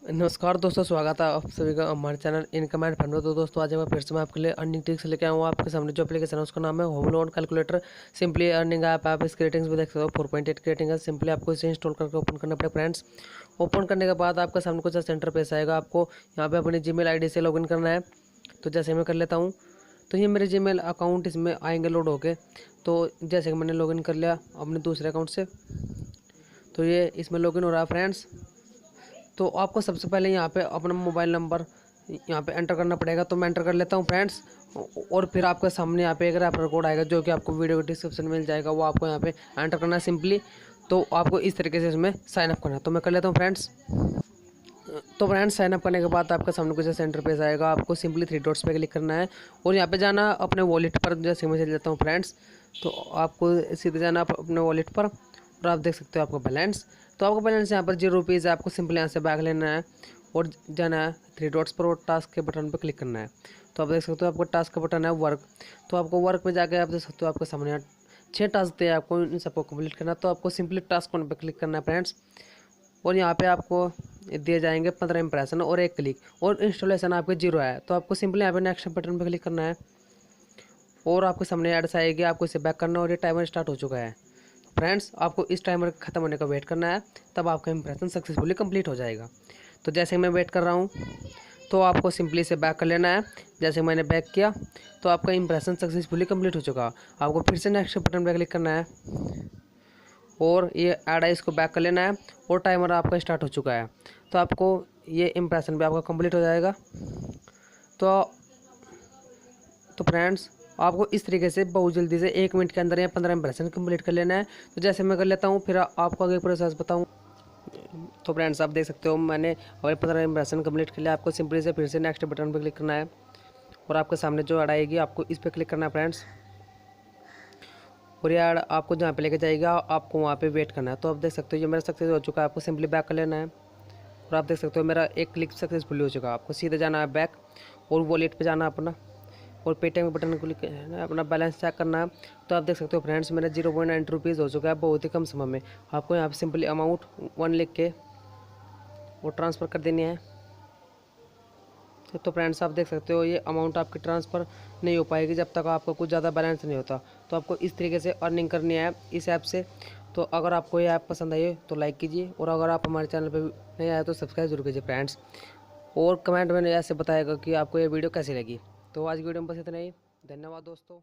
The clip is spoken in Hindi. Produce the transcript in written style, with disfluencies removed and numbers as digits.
नमस्कार दोस्तों, स्वागत है आप सभी का हमारे चैनल इनकम एंड फंड में। तो दोस्तों आज मैं फिर से मैं आपके लिए अर्निंग ट्रिक्स लेके आऊँ आपके सामने। जो एप्लीकेशन है उसका नाम है home loan calculator simply earning app. आप इसकी रेटिंग्स भी देख सकते हो, 4.8 की रेटिंग है। सिंपली आपको इसे इंस्टॉल करके ओपन करना पड़ेगा फ्रेंड्स। ओपन करने के बाद आपका सामने कुछ सेंटर पेज आएगा। आपको यहाँ पे अपनी जीमेल आईडी से लॉगिन करना है। तो जैसे मैं कर लेता हूँ, तो ये मेरे जीमेल अकाउंट इसमें आएंगे लोड होके। तो जैसे कि मैंने लॉगिन कर लिया अपने दूसरे अकाउंट से, तो ये इसमें लॉगिन हो रहा है फ्रेंड्स। तो आपको सबसे पहले यहाँ पे अपना मोबाइल नंबर यहाँ पे एंटर करना पड़ेगा। तो मैं एंटर कर लेता हूँ फ्रेंड्स। और फिर आपके सामने यहाँ पे एक रेफरल कोड आएगा जो कि आपको वीडियो के डिस्क्रिप्शन में मिल जाएगा। वो आपको यहाँ पे एंटर करना है सिंपली। तो आपको इस तरीके से इसमें साइन अप करना है। तो मैं कर लेता हूँ फ्रेंड्स। तो फ्रेंड्स साइन अप करने के बाद आपका सामने कुछ सेंटर पेज आएगा। आपको सिंपली 3 डॉट्स पे क्लिक करना है और यहाँ पे जाना अपने वॉलेट पर। जैसे मैं चल जाता हूँ फ्रेंड्स, तो आपको सीधे जाना अपने वॉलेट पर और आप देख सकते हो आपका बैलेंस। तो आपका बैलेंस यहाँ पर 0 रुपीज़ है। आपको सिंपली यहाँ से बैग लेना है और जाना है 3 डॉट्स पर और टास्क के बटन पर क्लिक करना है। तो आप देख सकते हो आपका टास्क का बटन है वर्क। तो आपको वर्क में जाकर आप देख सकते हो आपके सामने यहाँ 6 टास्क दिए, आपको इन सबको कंप्लीट करना है। तो आपको सिंपली टास्क वन पर क्लिक करना है फ्रेंड्स। और यहाँ पे आपको दिए जाएंगे 15 इंप्रेशन और 1 क्लिक, और इंस्टॉलेशन आपके 0 है। तो आपको सिंपली यहाँ पे नेक्स्ट बटन पर क्लिक करना है और आपके सामने एड्स आएगी। आपको इसे बैक करना है और ये टाइमर स्टार्ट हो चुका है फ्रेंड्स। आपको इस टाइमर खत्म होने का वेट करना है, तब आपका इंप्रेशन सक्सेसफुली कंप्लीट हो जाएगा। तो जैसे मैं वेट कर रहा हूँ, तो आपको सिंपली इसे बैक कर लेना है। जैसे मैंने बैक किया तो आपका इंप्रेशन सक्सेसफुली कंप्लीट हो चुका। आपको फिर से नेक्स्ट बटन पर क्लिक करना है और ये ऐड है, इसको बैक कर लेना है और टाइमर आपका स्टार्ट हो चुका है। तो आपको ये इंप्रेशन भी आपका कंप्लीट हो जाएगा। तो फ्रेंड्स आपको इस तरीके से बहुत जल्दी से 1 मिनट के अंदर या 15 इंप्रेशन कंप्लीट कर लेना है। तो जैसे मैं कर लेता हूँ, फिर आपको आगे प्रोसेस बताऊँ। तो फ्रेंड्स आप देख सकते हो मैंने अगर 15 इंप्रेशन कंप्लीट कर लिया। आपको सिंपली से फिर से नेक्स्ट बटन पर क्लिक करना है और आपके सामने जो ऐड आएगी आपको इस पर क्लिक करना है फ्रेंड्स। और यार आपको जहाँ पे लेके जाएगा आपको वहाँ पे वेट करना है। तो आप देख सकते हो ये मेरा सक्सेस हो चुका है। आपको सिंपली बैक कर लेना है और आप देख सकते हो मेरा 1 क्लिक सक्सेसफुली हो चुका है। आपको सीधे जाना है बैक और वॉलेट पे जाना अपना और पेटीएम बटन को क्लिक करना है, अपना बैलेंस चेक करना है। तो आप देख सकते हो फ्रेंड्स मेरा 0.9 रुपीज़ हो चुका है बहुत ही कम समय में। आपको यहाँ पर सिंपली अमाउंट 1 लिख के और ट्रांसफ़र कर देनी है। तो फ्रेंड्स आप देख सकते हो ये अमाउंट आपकी ट्रांसफ़र नहीं हो पाएगी जब तक आपका कुछ ज़्यादा बैलेंस नहीं होता। तो आपको इस तरीके से अर्निंग करनी है इस ऐप से। तो अगर आपको ये ऐप पसंद आई तो लाइक कीजिए, और अगर आप हमारे चैनल पर नहीं आए तो सब्सक्राइब जरूर कीजिए फ्रेंड्स। और कमेंट में ऐसे बताएगा कि आपको ये वीडियो कैसी लगी। तो आज की वीडियो में बस इतना ही। धन्यवाद दोस्तों।